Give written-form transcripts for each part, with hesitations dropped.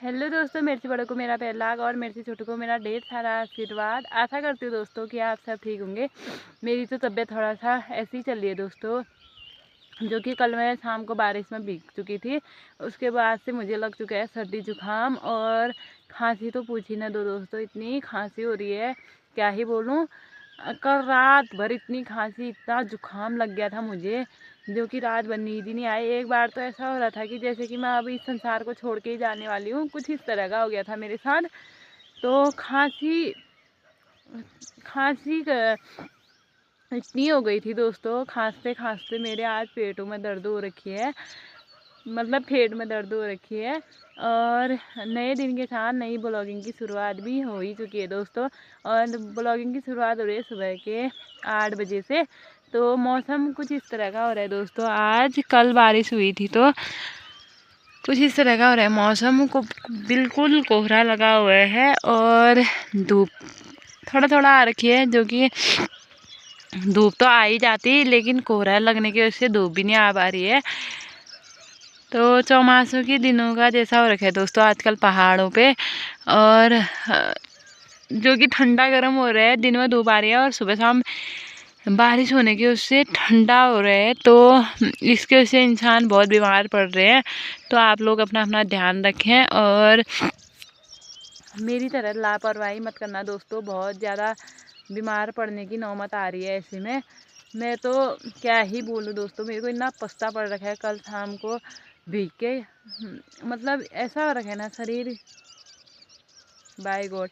Hello दोस्तों, मेरे से बड़ों को मेरा पहला और मेरे से छोटों को मेरा ढेर सारा आशीर्वाद। आशा करती हूँ दोस्तों कि आप सब ठीक होंगे। मेरी तो तबीयत थोड़ा सा ऐसी ही चल रही है दोस्तों, जो कि कल मैं शाम को बारिश में भीग चुकी थी। उसके बाद से मुझे लग चुका है सर्दी जुकाम और खांसी। तो पूछी ना दो दोस्तों, इतनी खांसी हो रही है क्या ही बोलूँ। कल रात भर इतनी खांसी, इतना जुकाम लग गया था मुझे, जो कि रात भर नींद ही नहीं आई। एक बार तो ऐसा हो रहा था कि जैसे कि मैं अभी इस संसार को छोड़ के ही जाने वाली हूँ, कुछ इस तरह का हो गया था मेरे साथ। तो खांसी खांसी इतनी हो गई थी दोस्तों, खांसते खांसते मेरे आज पेटों में दर्द हो रखी है, मतलब पेट में दर्द हो रखी है। और नए दिन के साथ नई ब्लॉगिंग की शुरुआत भी हो ही चुकी है दोस्तों। और ब्लॉगिंग की शुरुआत हो रही है सुबह के 8 बजे से। तो मौसम कुछ इस तरह का हो रहा है दोस्तों। आज कल बारिश हुई थी तो कुछ इस तरह का हो रहा है मौसम को, बिल्कुल कोहरा लगा हुआ है और धूप थोड़ा थोड़ा आ रखी है, जो कि धूप तो आ ही जाती लेकिन कोहरा लगने की वजह से धूप भी नहीं आ पा रही है। तो चौमासों के दिनों का जैसा हो रखा है दोस्तों आजकल पहाड़ों पे। और जो कि ठंडा गर्म हो रहा है, दिन में धूप आ रही है और सुबह शाम बारिश होने की उससे ठंडा हो रहा है। तो इसके वजह से इंसान बहुत बीमार पड़ रहे हैं। तो आप लोग अपना अपना ध्यान रखें और मेरी तरह लापरवाही मत करना दोस्तों। बहुत ज़्यादा बीमार पड़ने की नौबत आ रही है ऐसे में। मैं तो क्या ही बोलूँ दोस्तों, मेरे को इतना पछता पड़ रखा है कल शाम को भीग के। मतलब ऐसा हो रखा है ना शरीर, बाय गॉड।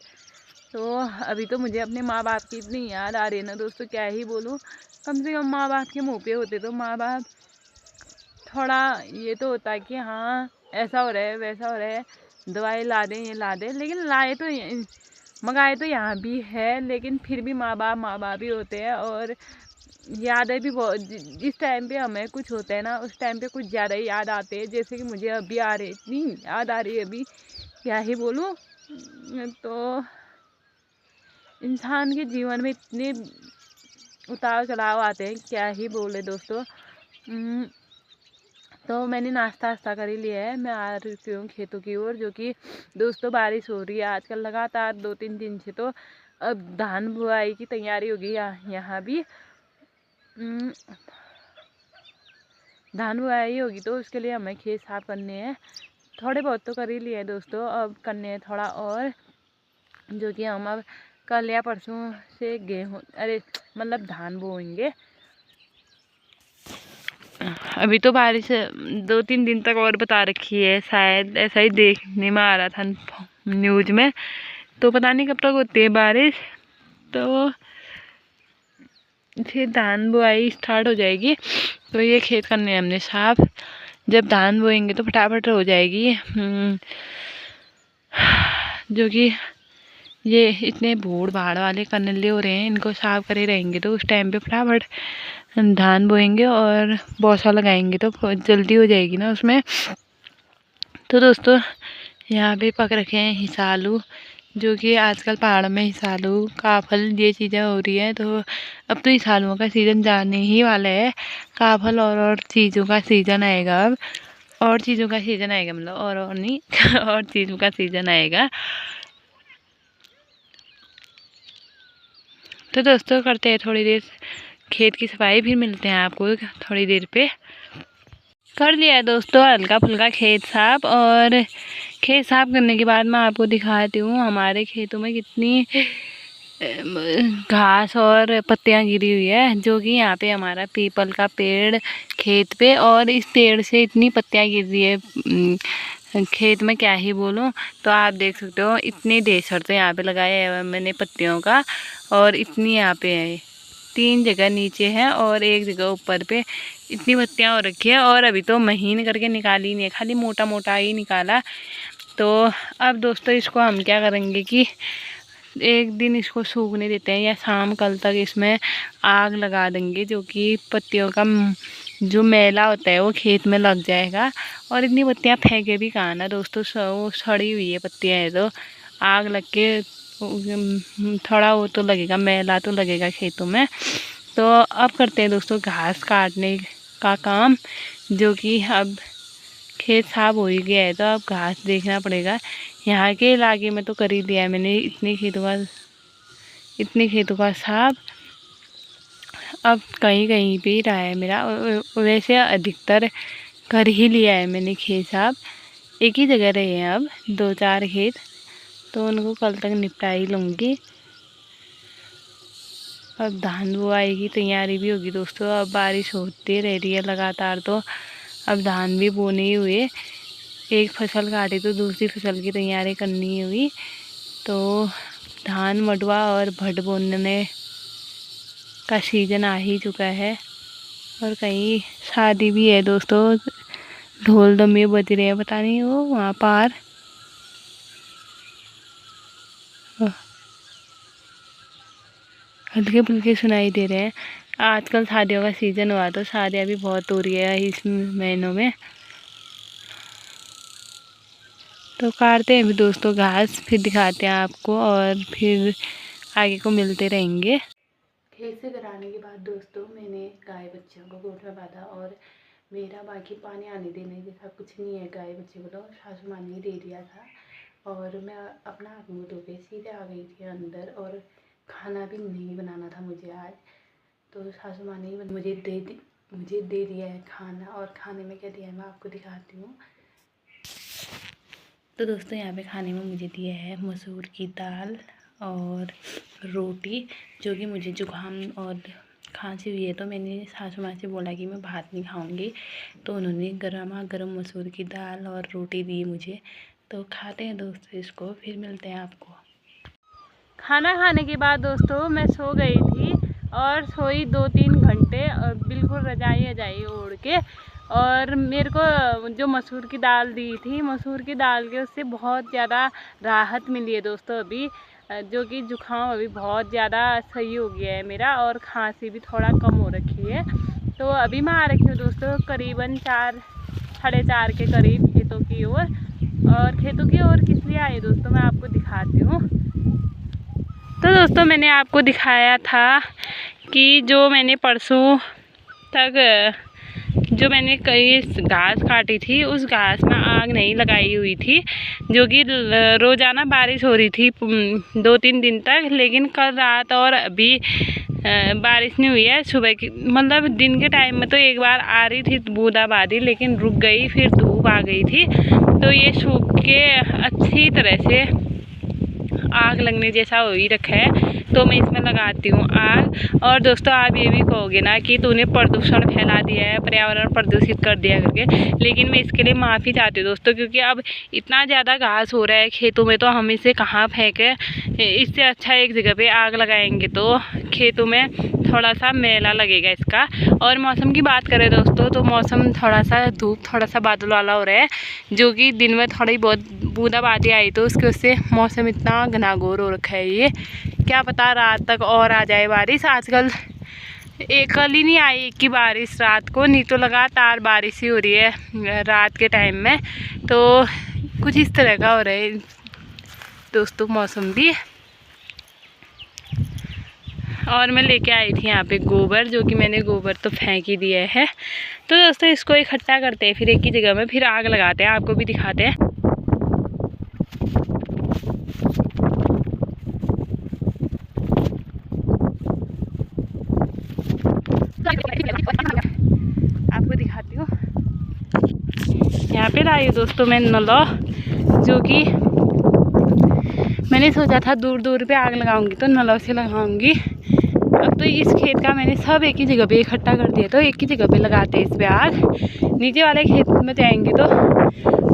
तो अभी तो मुझे अपने माँ बाप की इतनी याद आ रही है ना दोस्तों, क्या ही बोलूँ। कम से कम माँ बाप के मुँह पे होते तो माँ बाप थोड़ा ये तो होता है कि हाँ ऐसा हो रहा है वैसा हो रहा है, दवाई ला दें ये ला दें। लेकिन लाए तो मंगाए तो यहाँ भी है, लेकिन फिर भी माँ बाप ही होते हैं। और यादें भी बहुत, जिस टाइम पे हमें कुछ होता है ना उस टाइम पे कुछ ज़्यादा ही याद आते हैं। जैसे कि मुझे अभी आ रही, इतनी याद आ रही है अभी, क्या ही बोलूँ। तो इंसान के जीवन में इतने उतार चढ़ाव आते हैं, क्या ही बोले दोस्तों। तो मैंने नाश्ता वास्ता कर ही लिया है, मैं आ रही हूँ खेतों की ओर। जो कि दोस्तों बारिश हो रही है आजकल लगातार 2-3 दिन से। तो अब धान बुआई की तैयारी होगी यहाँ भी। धान बुआई होगी तो उसके लिए हमें खेत साफ करने हैं। थोड़े बहुत तो कर ही लिए दोस्तों, अब करने हैं थोड़ा और। जो कि हम अब कल या परसों से गेहूँ मतलब धान बोएंगे। अभी तो बारिश 2-3 दिन तक और बता रखी है, शायद ऐसा ही देखने में आ रहा था न्यूज में। तो पता नहीं कब तक होती है बारिश। तो फिर धान बुआई स्टार्ट हो जाएगी। तो ये खेत करने हैं हमने साफ। जब धान बोएंगे तो फटाफट हो जाएगी। जो कि ये इतने भूड़ भाड़ वाले कनले हो रहे हैं, इनको साफ करे रहेंगे तो उस टाइम पे फटाफट धान बोएंगे और बौसा लगाएंगे तो जल्दी हो जाएगी ना उसमें। तो दोस्तों यहाँ पे पक रखे हैं हिसालू, जो कि आजकल पहाड़ में हिसालू काफल ये चीज़ें हो रही हैं। तो अब तो हिसालुओं का सीज़न जाने ही वाला है। काफल और चीज़ों का सीज़न आएगा अब, और चीज़ों का सीज़न आएगा, मतलब और नहीं और चीज़ों का सीज़न आएगा। तो दोस्तों करते हैं थोड़ी देर खेत की सफाई, फिर मिलते हैं आपको थोड़ी देर पे। कर लिया है दोस्तों हल्का फुल्का खेत साफ। और खेत साफ करने के बाद मैं आपको दिखाती हूँ हमारे खेतों में कितनी घास और पत्तियाँ गिरी हुई है। जो कि यहाँ पे हमारा पीपल का पेड़ खेत पे, और इस पेड़ से इतनी पत्तियाँ गिर रही है खेत में, क्या ही बोलूँ। तो आप देख सकते हो इतनी ढेर तो यहाँ पे लगाया है मैंने पत्तियों का। और इतनी यहाँ पे है, 3 जगह नीचे है और 1 जगह ऊपर पे इतनी पत्तियाँ हो रखी है। और अभी तो महीन करके निकाली नहीं है, खाली मोटा मोटा ही निकाला। तो अब दोस्तों इसको हम क्या करेंगे कि एक दिन इसको सूखने देते हैं, या शाम कल तक इसमें आग लगा देंगे। जो कि पत्तियों का जो मैला होता है वो खेत में लग जाएगा। और इतनी पत्तियाँ फेंके भी कहाँ ना दोस्तों, वो सड़ी हुई है पत्तियाँ है। तो आग लग के थोड़ा वो तो लगेगा, मैला तो लगेगा खेतों में। तो अब करते हैं दोस्तों घास काटने का काम। जो कि अब खेत साफ हो ही गया है, तो अब घास देखना पड़ेगा। यहाँ के इलाके में तो कर ही दिया है मैंने इतने खेतों का साफ। अब कहीं कहीं पे ही रहा है मेरा, वैसे अधिकतर कर ही लिया है मैंने खेत साफ। एक ही जगह रहे हैं अब 2-4 खेत, तो उनको कल तक निपटा ही लूँगी। अब धान बुआई की तैयारी भी होगी दोस्तों। अब बारिश होती रह रही है लगातार, तो अब धान भी बोने ही हुए। एक फसल काटी तो दूसरी फसल की तैयारी करनी हुई। तो धान मडवा और भट बोने का सीज़न आ ही चुका है। और कहीं शादी भी है दोस्तों, ढोल दमे बज रहे हैं, पता नहीं वो वहाँ पार। हल्के फुल्के सुनाई दे रहे हैं। आजकल शादियों का सीज़न हुआ, तो शादियाँ भी बहुत हो रही है इस महीनों में। तो काटते हैं भी दोस्तों घास, फिर दिखाते हैं आपको और फिर आगे को मिलते रहेंगे। खेत से घर आने के बाद दोस्तों मैंने गाय बच्चों को गोद में बांधा, और मेरा बाकी पानी आने देने जैसा कुछ नहीं है। गाय बच्चे को तो सासू माँ ने दे दिया था, और मैं अपना हाथ मुँह धो के सीधे आ गई थी अंदर। और खाना भी नहीं बनाना था मुझे आज, तो सासू माँ ने मुझे दे दिया है खाना। और खाने में क्या दिया है मैं आपको दिखाती हूँ। तो दोस्तों यहाँ पे खाने में मुझे दिया है मसूर की दाल और रोटी, जो कि मुझे जुकाम और खांसी हुई है, तो मैंने सासू माँ से बोला कि मैं भात नहीं खाऊंगी, तो उन्होंने गर्मा गर्म मसूर की दाल और रोटी दी मुझे। तो खाते हैं दोस्तों इसको, फिर मिलते हैं आपको। खाना खाने के बाद दोस्तों मैं सो गई थी, और सोई 2-3 घंटे बिल्कुल रजाई ओढ़ के। और मेरे को जो मसूर की दाल दी थी, मसूर की दाल के उससे बहुत ज़्यादा राहत मिली है दोस्तों अभी, जो कि जुकाम अभी बहुत ज़्यादा सही हो गया है मेरा, और खांसी भी थोड़ा कम हो रखी है। तो अभी मैं आ रखी हूँ दोस्तों करीबन 4-4:30 के करीब खेतों की ओर। और खेतों की ओर किस लिए आई दोस्तों मैं आपको दिखाती हूँ। तो दोस्तों मैंने आपको दिखाया था कि जो मैंने परसों तक जो मैंने कई घास काटी थी, उस घास में आग नहीं लगाई हुई थी, जो कि रोज़ाना बारिश हो रही थी 2-3 दिन तक। लेकिन कल रात और अभी बारिश नहीं हुई है। सुबह की मतलब दिन के टाइम में तो एक बार आ रही थी बूंदाबांदी, लेकिन रुक गई, फिर धूप आ गई थी। तो ये सूख के अच्छी तरह से आग लगने जैसा हो ही रखा है, तो मैं इसमें लगाती हूँ आग। और दोस्तों आप ये भी कहोगे ना कि तूने प्रदूषण फैला दिया है, पर्यावरण प्रदूषित कर दिया करके, लेकिन मैं इसके लिए माफ़ी चाहती हूँ दोस्तों, क्योंकि अब इतना ज़्यादा घास हो रहा है खेतों में, तो हम इसे कहाँ फेंकें। इससे अच्छा एक जगह पे आग लगाएंगे तो खेतों में थोड़ा सा मेला लगेगा इसका। और मौसम की बात करें दोस्तों, तो मौसम थोड़ा सा धूप थोड़ा सा बादल वाला हो रहा है, जो कि दिन में थोड़ी बहुत बूंदाबांदी आई, तो उसके उससे मौसम इतना घनाघोर हो रखा है। ये क्या पता रात तक और आ जाए बारिश। आजकल कल ही नहीं आई एक की बारिश रात को, नहीं तो लगातार बारिश ही हो रही है रात के टाइम में। तो कुछ इस तरह का हो रहा है दोस्तों मौसम भी। और मैं लेके आई थी यहाँ पे गोबर, जो कि मैंने गोबर तो फेंक ही दिया है। तो दोस्तों इसको इकट्ठा करते हैं फिर एक ही जगह में, फिर आग लगाते हैं, आपको भी दिखाते हैं। आपको दिखाती हूँ। यहाँ पे लाई दोस्तों मैं नलो, जो कि मैंने सोचा था दूर दूर पे आग लगाऊंगी तो नलों से लगाऊंगी। अब तो इस खेत का मैंने सब एक ही जगह पे इकट्ठा कर दिया, तो एक ही जगह पे लगाते हैं इस पे आग। नीचे वाले खेत में जाएंगे तो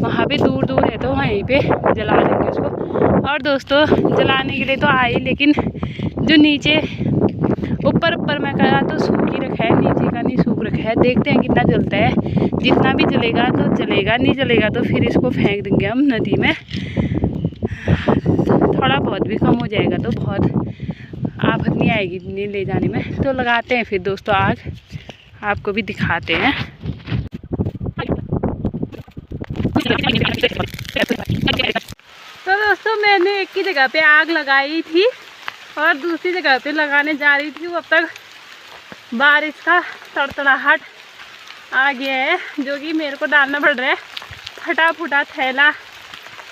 वहाँ पे दूर दूर है, तो वहीं पे जला देंगे उसको। और दोस्तों जलाने के लिए तो आई, लेकिन जो नीचे ऊपर में कहा तो सूख ही रखा है, नीचे का नहीं सूख रखा है। देखते हैं कितना जलता है, जितना भी जलेगा तो जलेगा, नहीं जलेगा तो फिर इसको फेंक देंगे हम नदी में। थोड़ा बहुत भी कम हो जाएगा तो बहुत आफत नहीं आएगी नहीं ले जाने में। तो लगाते हैं फिर दोस्तों आग, आपको भी दिखाते हैं। तो दोस्तों मैंने एक ही जगह पे आग लगाई थी और दूसरी जगह पे लगाने जा रही थी, अब तक बारिश का तड़तड़ाहट आ गया है, जो कि मेरे को डालना पड़ रहा है फटा फूटा थैला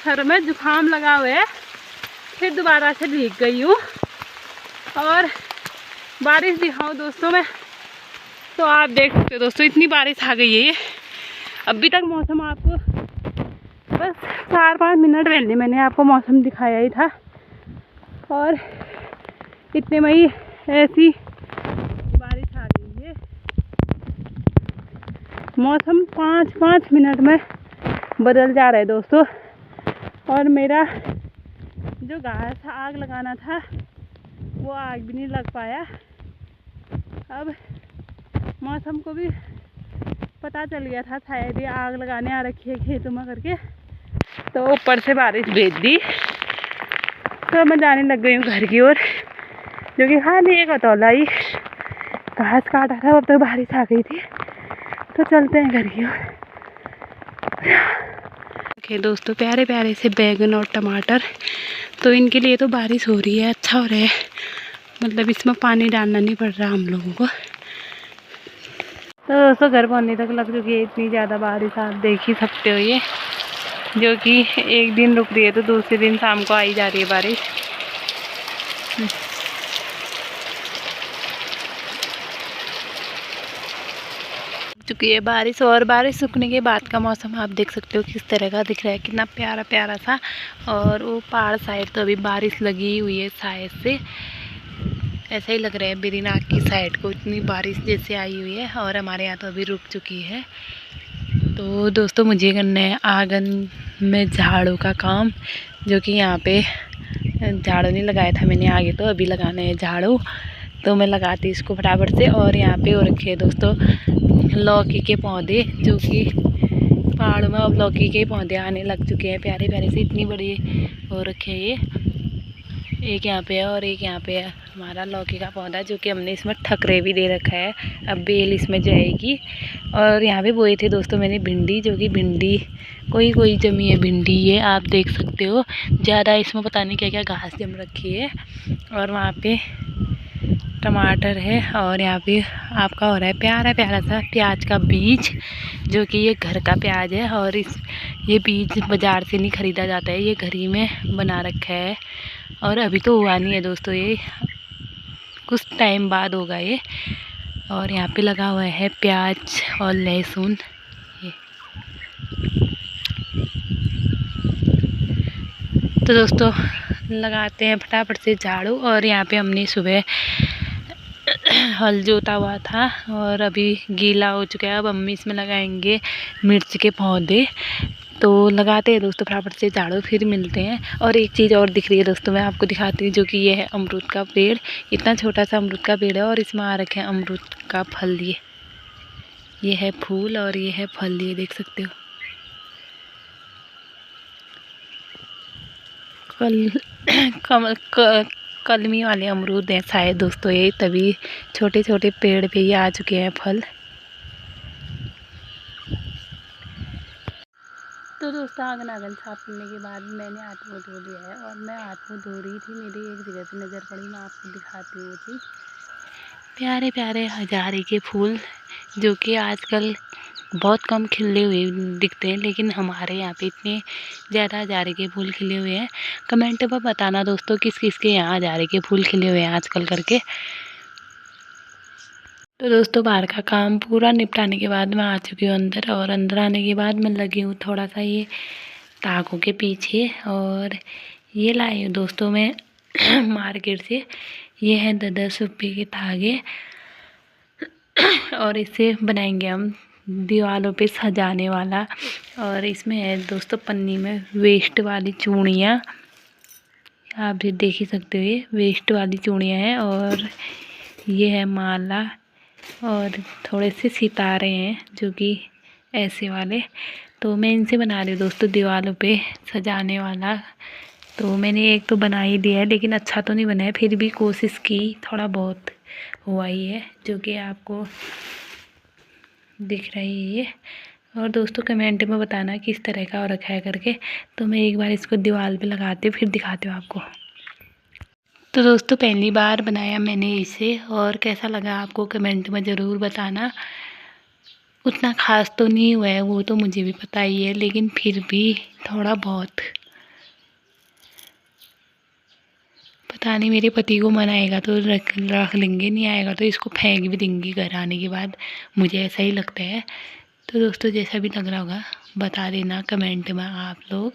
सर में जुकाम लगा हुआ है, फिर दोबारा से भीग गई हूँ। और बारिश दिखाऊँ दोस्तों मैं, तो आप देख सकते हो दोस्तों इतनी बारिश आ गई है। ये अभी तक मौसम आपको बस 4-5 मिनट पहले मैंने आपको मौसम दिखाया ही था, और इतने में ही ऐसी बारिश आ गई है। मौसम 5-5 मिनट में बदल जा रहा है दोस्तों। और मेरा जो घास आग लगाना था वो आग भी नहीं लग पाया। अब मौसम को भी पता चल गया था शायद ये आग लगाने आ रखी है खेतों में करके, तो ऊपर से बारिश भेज दी। तो मैं जाने लग गई हूँ घर की ओर, जो कि खाली एक हथौला ही घास काटा था, अब तक बारिश आ गई थी। तो चलते हैं घर की ओर। ओके दोस्तों, प्यारे प्यारे से बैगन और टमाटर, तो इनके लिए तो बारिश हो रही है, अच्छा हो रहा है, मतलब इसमें पानी डालना नहीं पड़ रहा हम लोगों को। तो दोस्तों घर पहुँचने तक लग चुकी है इतनी ज़्यादा बारिश, आप देख ही सकते हो ये, जो कि एक दिन रुक रही है तो दूसरे दिन शाम को आई जा रही है बारिश। चुकी है बारिश, और बारिश रुकने के बाद का मौसम आप देख सकते हो किस तरह का दिख रहा है, कितना प्यारा प्यारा सा। और वो पहाड़ साइड तो अभी बारिश लगी हुई है शायद से, ऐसा ही लग रहा है बेरीनाग की साइड को इतनी बारिश जैसे आई हुई है। और हमारे यहाँ तो अभी रुक चुकी है। तो दोस्तों मुझे करना है आंगन में झाड़ू का काम, जो कि यहाँ पे झाड़ू नहीं लगाया था मैंने आगे, तो अभी लगाना है झाड़ू। तो मैं लगाती इसको फटाफट से। और यहाँ पे हो रखे हैं दोस्तों लौकी के पौधे, जो कि पहाड़ों में अब लौकी के पौधे आने लग चुके हैं प्यारे प्यारे से, इतनी बड़ी हो रखे हैं ये। एक यहाँ पे है और एक यहाँ पे है हमारा लौकी का पौधा, जो कि हमने इसमें ठकरे भी दे रखा है, अब बेल इसमें जाएगी। और यहाँ पे बोए थे दोस्तों मैंने भिंडी, जो कि भिंडी कोई जमी है भिंडी, ये आप देख सकते हो। ज़्यादा इसमें पता नहीं क्या क्या घास जम रखी है। और वहाँ पे टमाटर है, और यहाँ पे आपका हो रहा है प्यारा प्यारा सा प्याज का बीज, जो कि ये घर का प्याज है। और ये बीज बाज़ार से नहीं ख़रीदा जाता है, ये घर ही में बना रखा है। और अभी तो हुआ नहीं है दोस्तों, ये कुछ टाइम बाद होगा ये। और यहाँ पे लगा हुआ है प्याज और लहसुन। ये तो दोस्तों लगाते हैं फटाफट से झाड़ू। और यहाँ पे हमने सुबह हल जोता हुआ था और अभी गीला हो चुका है। अब हम इसमें लगाएंगे मिर्च के पौधे, तो लगाते हैं दोस्तों फटाफट से झाड़ू, फिर मिलते हैं। और एक चीज़ और दिख रही है दोस्तों, मैं आपको दिखाती हूँ, जो कि ये है अमरूद का पेड़। इतना छोटा सा अमरूद का पेड़ है और इसमें आ रखे हैं अमरूद का फल। ये है फूल और ये है फल, ये देख सकते हो। कलमी वाले अमरूद हैं शायद दोस्तों ये, तभी छोटे छोटे पेड़ पे ही आ चुके हैं फल। तो दोस्तों आंगन साफ करने के बाद मैंने हाथ मुँह धो लिया है, और मैं हाथ मुँह धो रही थी, मेरी एक जगह पे नज़र पड़ी, मैं आपको दिखाती हूँ वो चीज़। प्यारे प्यारे हजारे के फूल, जो कि आजकल बहुत कम खिले हुए दिखते हैं, लेकिन हमारे यहाँ पे इतने ज़्यादा हजारे के फूल खिले हुए हैं। कमेंट पर बताना दोस्तों किस किस के यहाँ हजारे के फूल खिले हुए हैं आजकल करके। तो दोस्तों बाहर का काम पूरा निपटाने के बाद मैं आ चुकी हूँ अंदर, और अंदर आने के बाद मैं लगी हूँ थोड़ा सा ये ताकों के पीछे। और ये लाई हूँ दोस्तों मैं मार्केट से, ये हैं 10 रुपये के धागे, और इसे बनाएंगे हम दीवारों पे सजाने वाला। और इसमें है दोस्तों पन्नी में वेस्ट वाली चूड़ियाँ, आप भी देख ही सकते हो, ये वेस्ट वाली चूड़ियाँ हैं। और ये है माला, और थोड़े से सितारे हैं जो कि ऐसे वाले। तो मैं इनसे बना रही हूँ दोस्तों दीवारों पे सजाने वाला। तो मैंने एक तो बना ही दिया है, लेकिन अच्छा तो नहीं बना है, फिर भी कोशिश की, थोड़ा बहुत हुआ ही है, जो कि आपको दिख रही है ये। और दोस्तों कमेंट में बताना किस तरह का और रखा है करके। तो मैं एक बार इसको दीवार पे लगाती हूँ, फिर दिखाती हूँ आपको। तो दोस्तों पहली बार बनाया मैंने इसे, और कैसा लगा आपको कमेंट में ज़रूर बताना। उतना ख़ास तो नहीं हुआ है, वो तो मुझे भी पता ही है, लेकिन फिर भी थोड़ा बहुत। पता नहीं मेरे पति को मन आएगा तो रख रख लेंगे, नहीं आएगा तो इसको फेंक भी देंगे घर आने के बाद, मुझे ऐसा ही लगता है। तो दोस्तों जैसा भी लग रहा होगा बता देना कमेंट में आप लोग।